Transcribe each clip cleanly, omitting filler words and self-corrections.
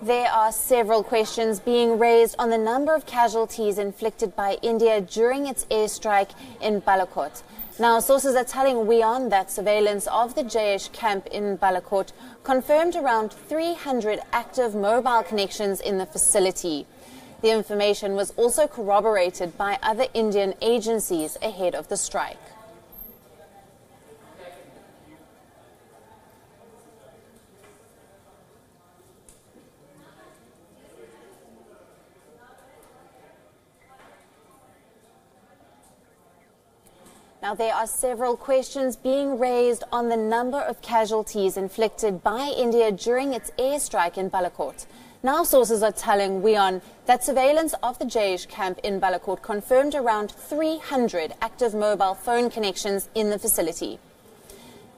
There are several questions being raised on the number of casualties inflicted by India during its airstrike in Balakot. Now, sources are telling Wion that surveillance of the Jaish camp in Balakot confirmed around 300 active mobile connections in the facility. The information was also corroborated by other Indian agencies ahead of the strike. Now, there are several questions being raised on the number of casualties inflicted by India during its airstrike in Balakot. Now, sources are telling Wion that surveillance of the Jaish camp in Balakot confirmed around 300 active mobile phone connections in the facility.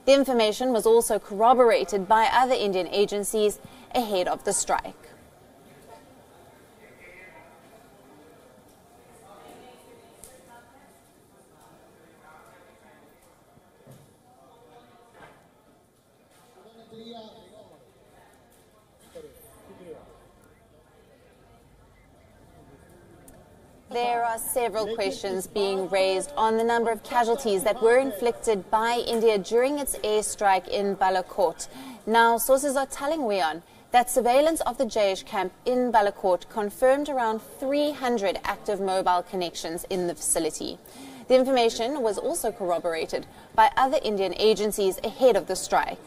The information was also corroborated by other Indian agencies ahead of the strike. There are several questions being raised on the number of casualties that were inflicted by India during its airstrike in Balakot. Now, sources are telling Wion that surveillance of the Jaish camp in Balakot confirmed around 300 active mobile connections in the facility. The information was also corroborated by other Indian agencies ahead of the strike.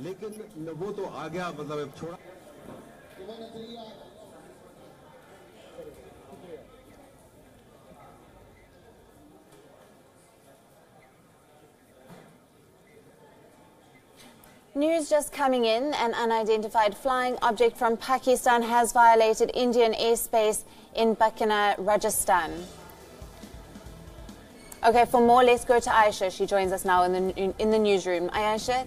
लेकिन वो तो आ गया मतलब छोड़ा News just coming in, an unidentified flying object from Pakistan has violated Indian airspace in Bikaner, Rajasthan. Okay, for more, let's go to Aisha. She joins us now in the newsroom. Aisha?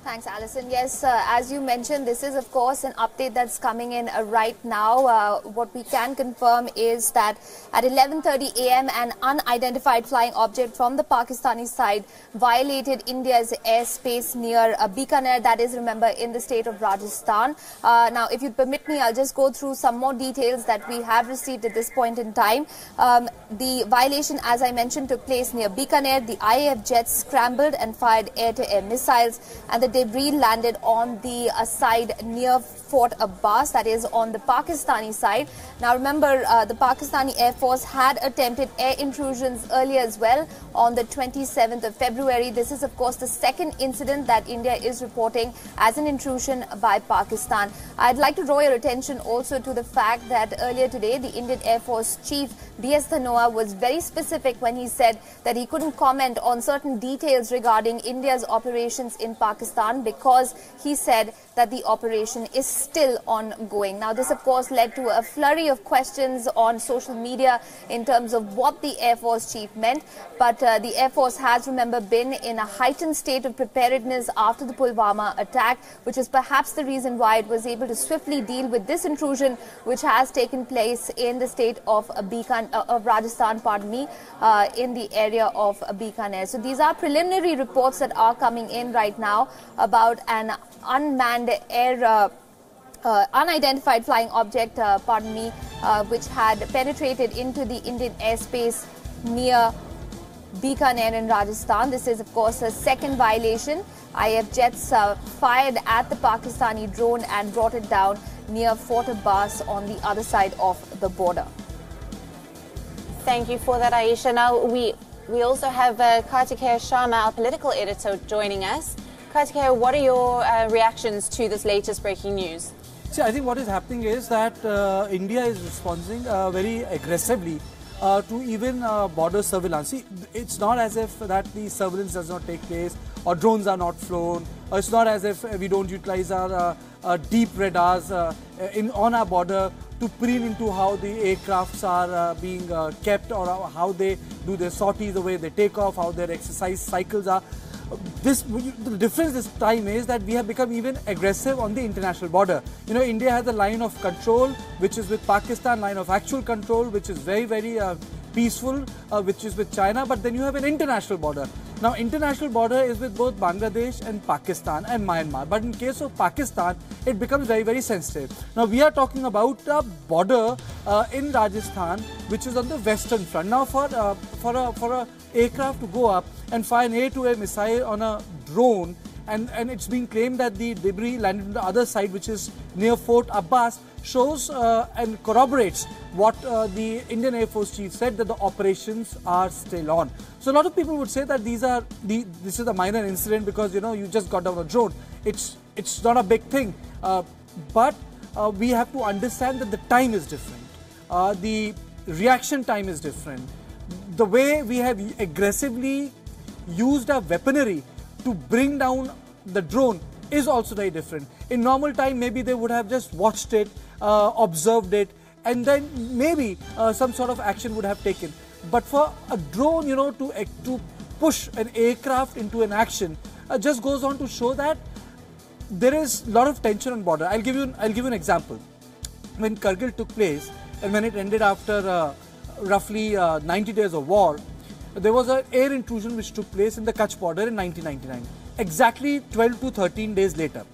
Thanks, Alison. Yes, as you mentioned, this is, of course, an update that's coming in right now. What we can confirm is that at 11:30 a.m., an unidentified flying object from the Pakistani side violated India's airspace near Bikaner, that is, remember, in the state of Rajasthan. Now, if you permit me, I'll just go through some more details that we have received at this point in time. The violation, as I mentioned, took place near Bikaner. The IAF jets scrambled and fired air-to-air missiles, and the debris landed on the side near Fort Abbas, that is on the Pakistani side. Now remember, the Pakistani Air Force had attempted air intrusions earlier as well on the 27th of February. This is, of course, the second incident that India is reporting as an intrusion by Pakistan. I'd like to draw your attention also to the fact that earlier today, the Indian Air Force Chief B.S. Dhanoa was very specific when he said that he couldn't comment on certain details regarding India's operations in Pakistan because he said that the operation is still ongoing. Now, this, of course, led to a flurry of questions on social media in terms of what the Air Force Chief meant. But the Air Force has, remember, been in a heightened state of preparedness after the Pulwama attack, which is perhaps the reason why it was able to swiftly deal with this intrusion, which has taken place in the state of Rajasthan, in the area of Bikaner. So these are preliminary reports that are coming in right now about an unmanned unidentified flying object, which had penetrated into the Indian airspace near Bikaner in Rajasthan. This is, of course, a second violation. IF jets fired at the Pakistani drone and brought it down near Fort Abbas on the other side of the border. Thank you for that, Aisha. Now, we also have Kartikeya Sharma, our political editor, joining us. Kartikeya, what are your reactions to this latest breaking news? See, I think what is happening is that India is responding very aggressively to even border surveillance. See, it's not as if that the surveillance does not take place or drones are not flown, or it's not as if we don't utilize our deep radars on our border to preen into how the aircrafts are being kept or how they do their sorties, the way they take off, how their exercise cycles are. The difference this time is that we have become even aggressive on the international border. You know, India has a line of control which is with Pakistan, line of actual control which is very, very peaceful, which is with China, but then you have an international border. Now, international border is with both Bangladesh and Pakistan and Myanmar, but in case of Pakistan, it becomes very, very sensitive. Now, we are talking about a border in Rajasthan, which is on the western front. Now, for a aircraft to go up and fire an air-to-air missile on a drone, and it's being claimed that the debris landed on the other side, which is near Fort Abbas, shows and corroborates what the Indian Air Force Chief said, that the operations are still on. So a lot of people would say that this is a minor incident because, you know, you just got down a drone. It's not a big thing, but we have to understand that the time is different. The reaction time is different. The way we have aggressively used our weaponry to bring down the drone is also very different. In normal time, maybe they would have just watched it, observed it, and then maybe some sort of action would have taken. But for a drone, you know, to push an aircraft into an action just goes on to show that there is a lot of tension on border. I'll give you an example. When Kargil took place and when it ended after roughly 90 days of war, there was an air intrusion which took place in the Kutch border in 1999. Exactly 12 to 13 days later.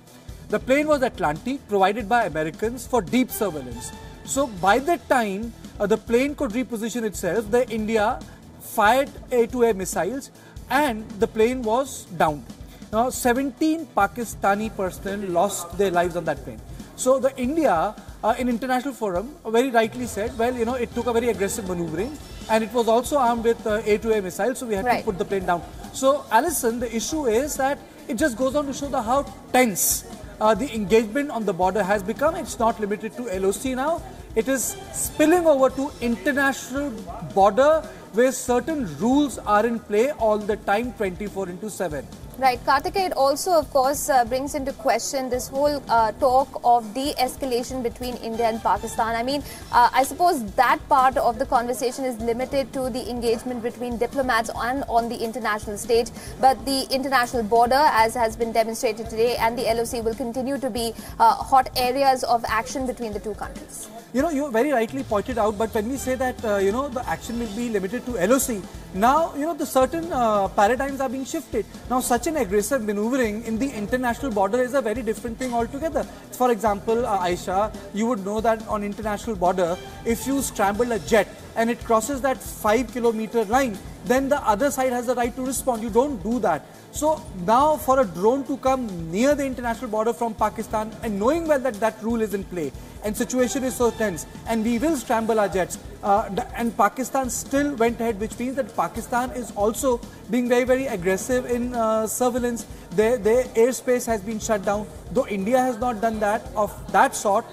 The plane was Atlantic, provided by Americans for deep surveillance. So by that time, the plane could reposition itself. The India fired air-to-air missiles and the plane was downed. Now 17 Pakistani personnel lost their lives on that plane. So the India in international forum very rightly said, well, you know, it took a very aggressive maneuvering and it was also armed with air-to-air missiles, so we had to put the plane down. So Alison, the issue is that it just goes on to show how tense the engagement on the border has become. It's not limited to LOC now. It is spilling over to international border where certain rules are in play all the time, 24/7. Right, Karthike, it also, of course, brings into question this whole talk of de-escalation between India and Pakistan. I mean, I suppose that part of the conversation is limited to the engagement between diplomats and on the international stage. But the international border, as has been demonstrated today, and the LOC will continue to be hot areas of action between the two countries. You know, you very rightly pointed out, but when we say that, you know, the action will be limited to LOC, now, you know, the certain paradigms are being shifted. Now, such an aggressive maneuvering in the international border is a very different thing altogether. For example, Aisha, you would know that on international border, if you scramble a jet and it crosses that 5-kilometer line, then the other side has the right to respond. You don't do that. So now for a drone to come near the international border from Pakistan and knowing well that that rule is in play and situation is so tense and we will scramble our jets and Pakistan still went ahead, which means that Pakistan is also being very, very aggressive in surveillance. Their airspace has been shut down, though India has not done that of that sort.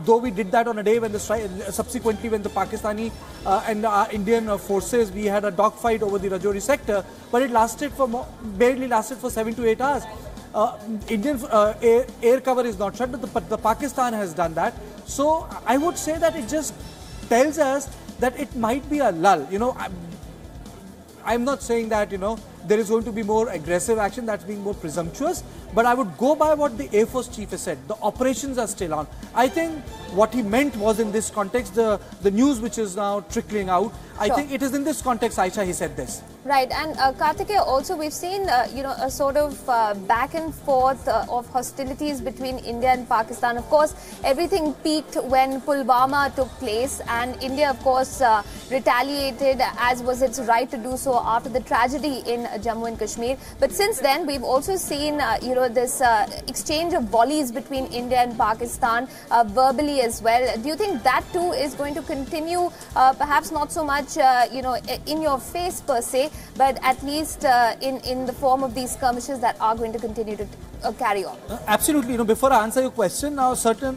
Though we did that on a day when the subsequently when the Pakistani and Indian forces, we had a dogfight over the Rajouri sector, but it lasted for barely lasted for 7 to 8 hours. Indian air cover is not shut, but the Pakistan has done that. So I would say that it just tells us that it might be a lull. You know, I'm not saying that, you know, there is going to be more aggressive action, that's being more presumptuous, but I would go by what the Air Force Chief has said. The operations are still on. I think what he meant was in this context, the news which is now trickling out, I think it is in this context, Aisha, he said this. Right, and Karthike, also we've seen, you know, a sort of back and forth of hostilities between India and Pakistan. Of course, everything peaked when Pulwama took place, and India, of course, retaliated as was its right to do so after the tragedy in Jammu and Kashmir. But since then, we've also seen, you know, this exchange of volleys between India and Pakistan verbally as well. Do you think that too is going to continue, perhaps not so much, you know, in your face per se, but at least in the form of these skirmishes that are going to continue to carry on? Absolutely. You know, before I answer your question, now certain,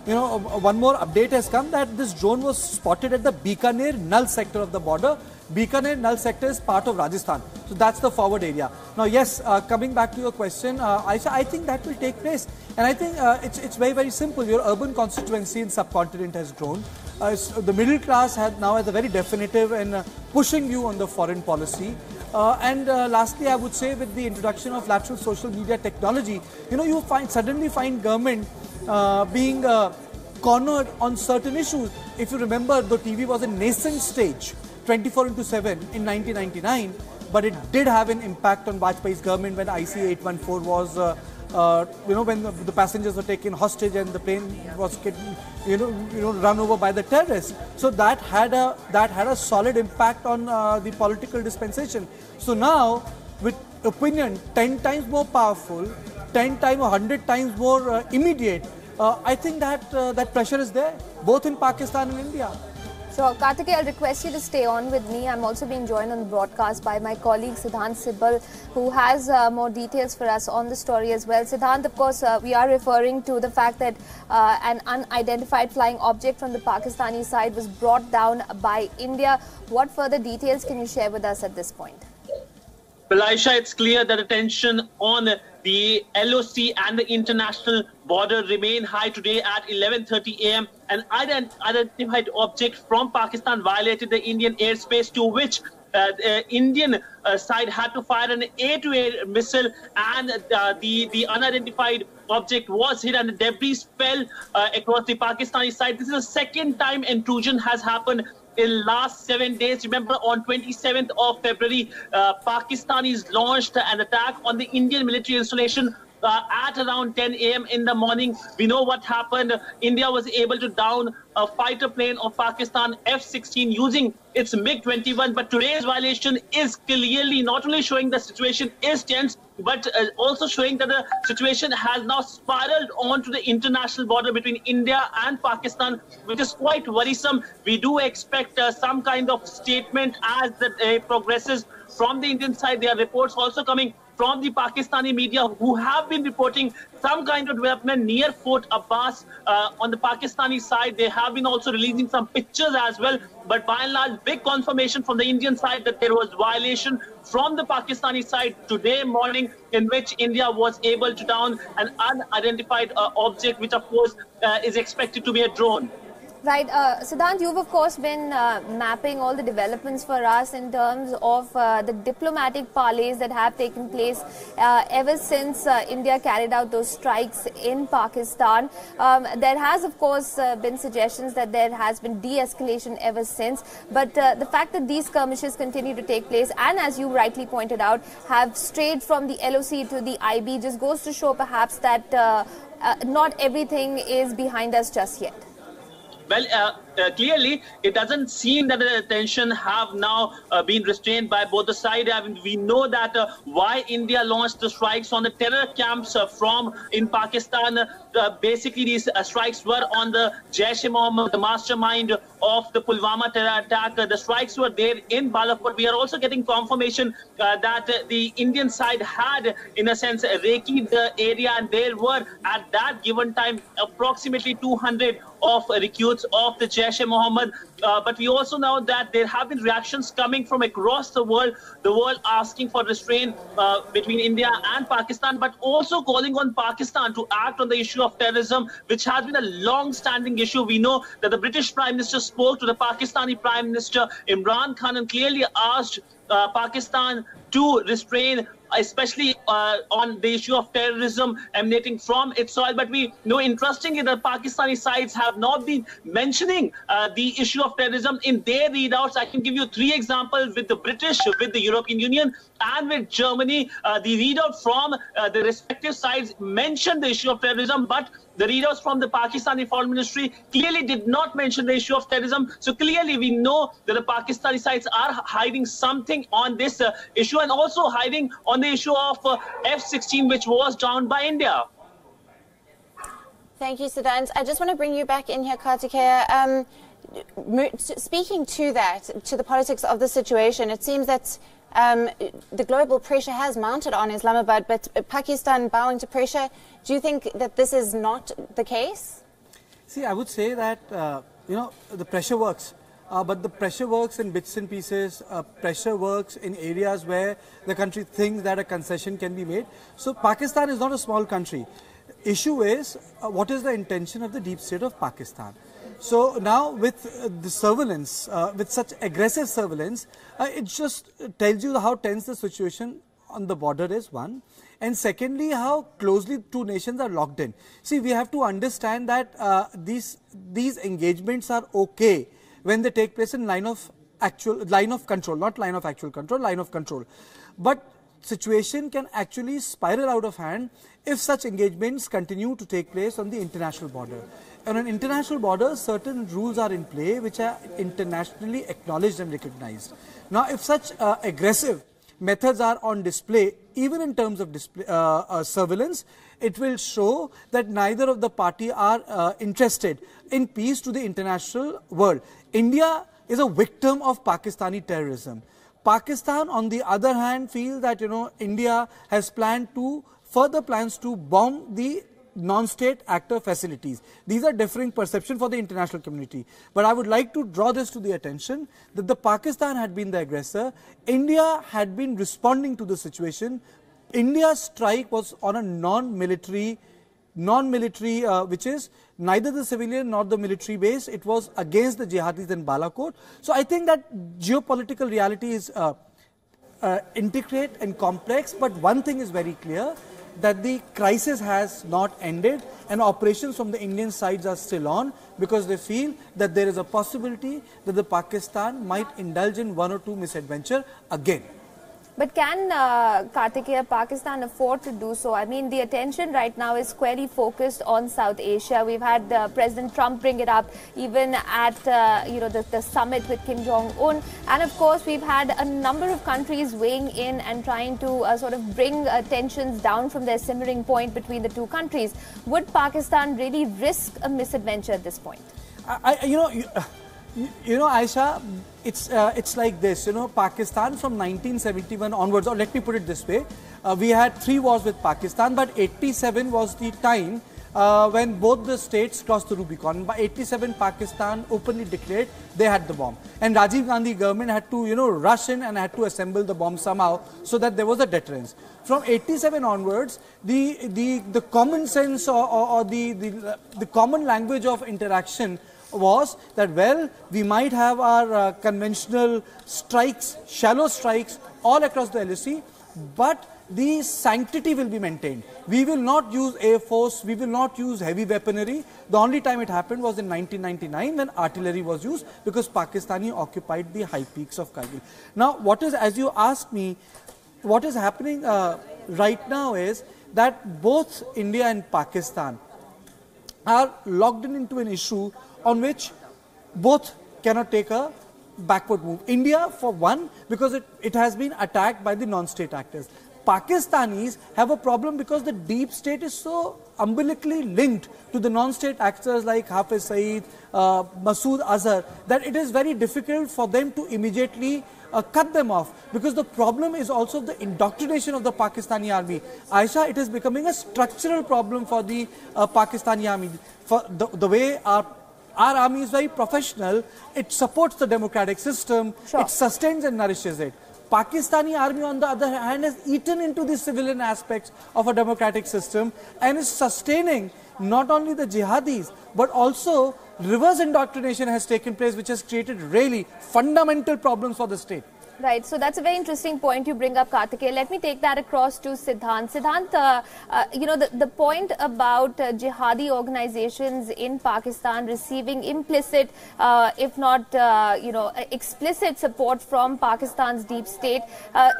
you know, one more update has come that this drone was spotted at the Bikaner Null sector of the border. Bikaner Null sector is part of Rajasthan. So that's the forward area. Now, yes, coming back to your question, Aisha, I think that will take place. And I think it's very, very simple. Your urban constituency in subcontinent has grown. The middle class now has a very definitive and pushing view on the foreign policy. Lastly, I would say with the introduction of lateral social media technology, you suddenly find government being cornered on certain issues. If you remember, the TV was a nascent stage, 24/7 in 1999, but it did have an impact on Vajpayee's government when IC 814 was, when the passengers were taken hostage and the plane was getting, run over by the terrorists. So that had a solid impact on the political dispensation. So now, with opinion 10 times more powerful, 10 times or 100 times more immediate, I think that that pressure is there, both in Pakistan and India. So, Kartikeya, I'll request you to stay on with me. I'm also being joined on the broadcast by my colleague Siddhant Sibal, who has more details for us on the story as well. Siddhant, of course, we are referring to the fact that an unidentified flying object from the Pakistani side was brought down by India. What further details can you share with us at this point? Well, Aisha, it's clear that the tension on the LOC and the international border remain high today at 11:30 a.m. An unidentified object from Pakistan violated the Indian airspace, to which the Indian side had to fire an air-to-air missile, and the unidentified object was hit and the debris fell across the Pakistani side. This is the second time intrusion has happened in last 7 days. Remember, on 27th of February, Pakistanis launched an attack on the Indian military installation at around 10 a.m. in the morning. We know what happened. India was able to down a fighter plane of Pakistan, F-16, using its MiG-21. But today's violation is clearly not only showing the situation is tense, but also showing that the situation has now spiraled onto the international border between India and Pakistan, which is quite worrisome. We do expect some kind of statement as the day progresses from the Indian side. There are reports also coming from the Pakistani media who have been reporting some kind of development near Fort Abbas on the Pakistani side. They have been also releasing some pictures as well. But by and large, big confirmation from the Indian side that there was violation from the Pakistani side today morning, in which India was able to down an unidentified object, which of course is expected to be a drone. Right. Siddhant, you've of course been mapping all the developments for us in terms of the diplomatic parleys that have taken place ever since India carried out those strikes in Pakistan. There has of course been suggestions that there has been de-escalation ever since, but the fact that these skirmishes continue to take place and, as you rightly pointed out, have strayed from the LOC to the IB just goes to show perhaps that not everything is behind us just yet. Well, clearly, it doesn't seem that the tension have now been restrained by both the sides. I mean, we know that why India launched the strikes on the terror camps from in Pakistan. Basically, these strikes were on the Jaish-e-Mohammed, the mastermind of the Pulwama terror attack. The strikes were there in Balakot. We are also getting confirmation that the Indian side had, in a sense, rakied the area, and there were at that given time approximately 200 of recruits of the Jaish-e-Mohammed. But we also know that there have been reactions coming from across the world asking for restraint between India and Pakistan, but also calling on Pakistan to act on the issue of terrorism, which has been a long-standing issue. We know that the British Prime Minister spoke to the Pakistani Prime Minister Imran Khan and clearly asked Pakistan to restrain, especially on the issue of terrorism emanating from its soil. But we know, interestingly, the Pakistani sides have not been mentioning the issue of terrorism in their readouts. I can give you 3 examples with the British, with the European Union, and with Germany. The readout from the respective sides mentioned the issue of terrorism, but the readouts from the Pakistani Foreign Ministry clearly did not mention the issue of terrorism. So clearly we know that the Pakistani sides are hiding something on this issue, and also hiding on the issue of F-16, which was downed by India. Thank you, Siddhant. I just want to bring you back in here, Kartikeya. Speaking to that, to the politics of the situation, it seems that the global pressure has mounted on Islamabad, but Pakistan bowing to pressure. Do you think that this is not the case? See, I would say that, the pressure works. But the pressure works in bits and pieces. Pressure works in areas where the country thinks that a concession can be made. So Pakistan is not a small country. Issue is, what is the intention of the deep state of Pakistan? So now with the surveillance, with such aggressive surveillance, it just tells you how tense the situation on the border is, one. And secondly, how closely two nations are locked in. See, we have to understand that these engagements are okay when they take place in line of control, not line of actual control, line of control. But situation can actually spiral out of hand if such engagements continue to take place on the international border. On an international border, certain rules are in play which are internationally acknowledged and recognized. Now, if such aggressive methods are on display, even in terms of surveillance, it will show that neither of the party are interested in peace to the international world. India is a victim of Pakistani terrorism. Pakistan, on the other hand, feels that India has further plans to bomb the non-state actor facilities. These are differing perceptions for the international community. But I would like to draw this to the attention that the Pakistan had been the aggressor. India had been responding to the situation. India's strike was on a non-military, which is neither the civilian nor the military base. It was against the jihadis in Balakot. So I think that geopolitical reality is intricate and complex, but one thing is very clear, that the crisis has not ended and operations from the Indian sides are still on, because they feel that there is a possibility that the Pakistan might indulge in one or two misadventure again. But can Kartikeya, Pakistan afford to do so? I mean, the attention right now is squarely focused on South Asia. We've had President Trump bring it up even at the summit with Kim Jong-un, and of course we've had a number of countries weighing in and trying to sort of bring tensions down from their simmering point between the two countries. Would Pakistan really risk a misadventure at this point? Aisha, it's like this. Pakistan from 1971 onwards, or let me put it this way, we had 3 wars with Pakistan, but 87 was the time when both the states crossed the Rubicon. By 87, Pakistan openly declared they had the bomb, and Rajiv Gandhi government had to rush in and had to assemble the bomb somehow so that there was a deterrence. From 87 onwards, the common sense or the common language of interaction was that, well, we might have our conventional strikes, shallow strikes all across the LAC, but the sanctity will be maintained. We will not use air force, we will not use heavy weaponry. The only time it happened was in 1999 when artillery was used, because Pakistani occupied the high peaks of Kargil. Now, as you asked me, what is happening right now is that both India and Pakistan are locked into an issue on which both cannot take a backward move. India, for one, because it has been attacked by the non-state actors. Pakistanis have a problem because the deep state is so umbilically linked to the non-state actors like Hafiz Saeed, Masood Azhar, that it is very difficult for them to immediately cut them off, because the problem is also the indoctrination of the Pakistani army. Aisha, it is becoming a structural problem for the Pakistani army. For the way our army is very professional, it supports the democratic system, it sustains and nourishes it. Pakistani army, on the other hand, has eaten into the civilian aspects of a democratic system and is sustaining not only the jihadis, but also reverse indoctrination has taken place, which has created really fundamental problems for the state. Right, so that's a very interesting point you bring up, Kartikeya. Let me take that across to Siddhant. Siddhant, the point about jihadi organizations in Pakistan receiving implicit, if not, explicit support from Pakistan's deep state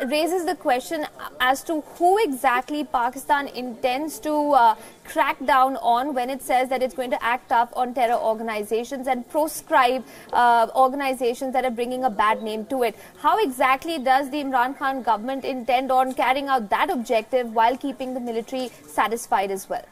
raises the question as to who exactly Pakistan intends to crack down on when it says that it's going to act tough on terror organizations and proscribe organizations that are bringing a bad name to it. How exactly does the Imran Khan government intend on carrying out that objective while keeping the military satisfied as well?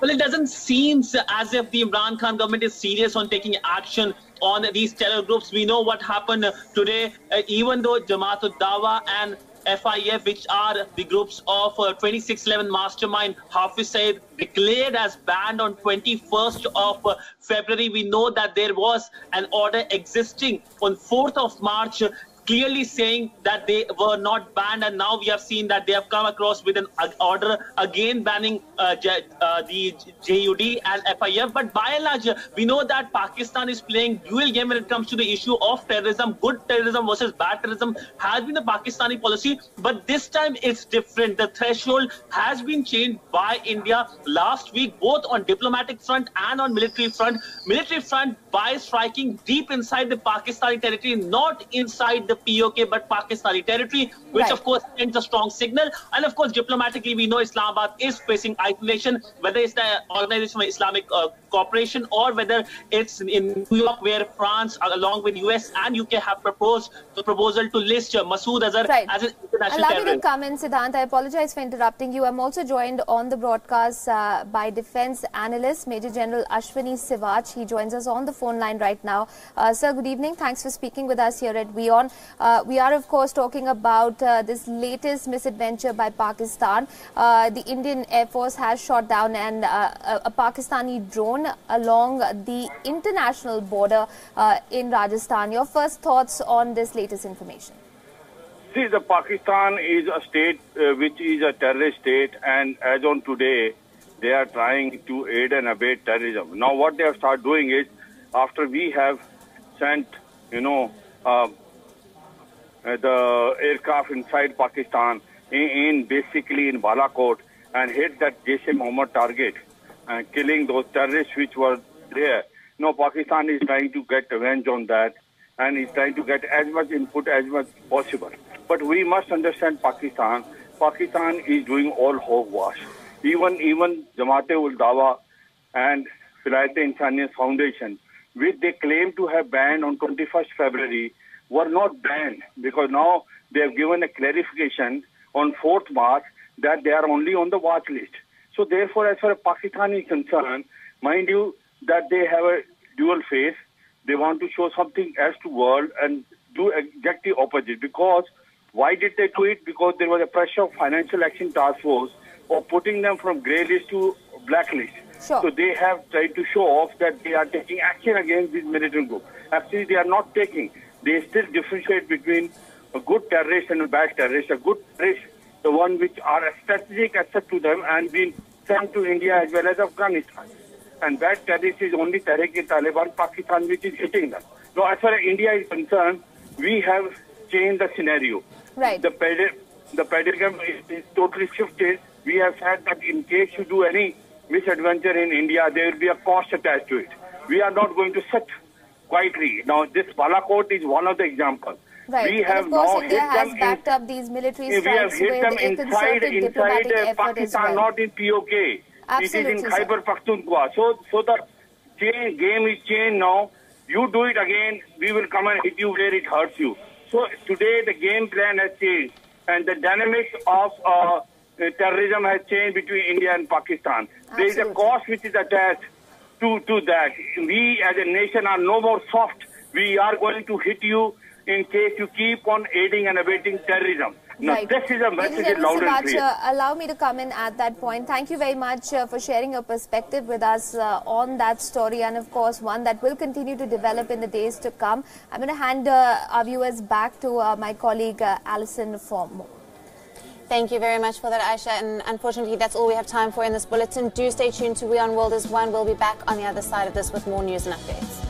Well, it doesn't seem as if the Imran Khan government is serious on taking action on these terror groups. We know what happened today, even though Jamaat ud-Dawa and FIF, which are the groups of 2611 mastermind Hafiz Saeed, declared as banned on 21st of February. We know that there was an order existing on 4th of March clearly saying that they were not banned, and now we have seen that they have come across with an order again banning the JUD and FIF. But by and large, we know that Pakistan is playing dual game when it comes to the issue of terrorism. Good terrorism versus bad terrorism has been the Pakistani policy, but this time it's different. The threshold has been changed by India last week, both on diplomatic front and on military front. Military front by striking deep inside the Pakistani territory, not inside the POK but Pakistani territory, which of course sends a strong signal. And of course diplomatically we know Islamabad is facing isolation, whether it's the Organization of Islamic Cooperation or whether it's in New York, where France along with US and UK have proposed the proposal to list Masood Azhar as an international terrorist. Allow me to come in, Siddhant. I apologize for interrupting you. I'm also joined on the broadcast by Defence Analyst Major General Ashwini Sivach. He joins us on the phone line right now. Sir, good evening. Thanks for speaking with us here at Wion. We are, of course, talking about this latest misadventure by Pakistan. The Indian Air Force has shot down a Pakistani drone along the international border in Rajasthan. Your first thoughts on this latest information? See, the Pakistan is a state which is a terrorist state, and as on today, they are trying to aid and abet terrorism. Now, what they have started doing is, after we have sent, the aircraft inside Pakistan, basically in Balakot, and hit that Jaish-e-Mohammed target, and killing those terrorists which were there. Now, Pakistan is trying to get revenge on that, and is trying to get as much input as much possible. But we must understand Pakistan. Pakistan is doing all hogwash. Even Jamaat-e-ul-Dawa and Filayat-e-Insaniyat Foundation, which they claim to have banned on 21st February, were not banned, because now they have given a clarification on 4th March that they are only on the watch list. So therefore, as far as Pakistan is concerned, mind you, that they have a dual face. They want to show something else to world and do exactly opposite. Because why did they do it? Because there was a pressure of Financial Action Task Force of putting them from grey list to black list. Sure. So they have tried to show off that they are taking action against this militant group. Actually, they are not taking. They still differentiate between a good terrorist and a bad terrorist. A good terrorist, the one which are a strategic asset to them and been sent to India as well as Afghanistan. And bad terrorist is only Tehrik-e-Taliban, Pakistan, which is hitting them. Now, as far as India is concerned, we have changed the scenario. Right. The paradigm is totally shifted. We have said that in case you do any misadventure in India, there will be a cost attached to it. We are not going to sit quietly. Now, this Balakot is one of the examples. Right. We have and of course, now India hit has them backed up these military strikes we have hit them with a concerted diplomatic effort Pakistan, as well. not in POK. Absolutely, it is in Khyber Pakhtunkhwa. So the game is changed now. You do it again, we will come and hit you where it hurts you. So today the game plan has changed, and the dynamics of terrorism has changed between India and Pakistan. There is a cost which is attached to that. We as a nation are no more soft. We are going to hit you in case you keep on aiding and abetting terrorism. Now, right. This is a message loud and clear. Allow me to come in at that point. Thank you very much for sharing your perspective with us on that story, and of course one that will continue to develop in the days to come. I'm going to hand our viewers back to my colleague Alison for more. Thank you very much for that, Aisha. And unfortunately, that's all we have time for in this bulletin. Do stay tuned to Wion World is One. We'll be back on the other side of this with more news and updates.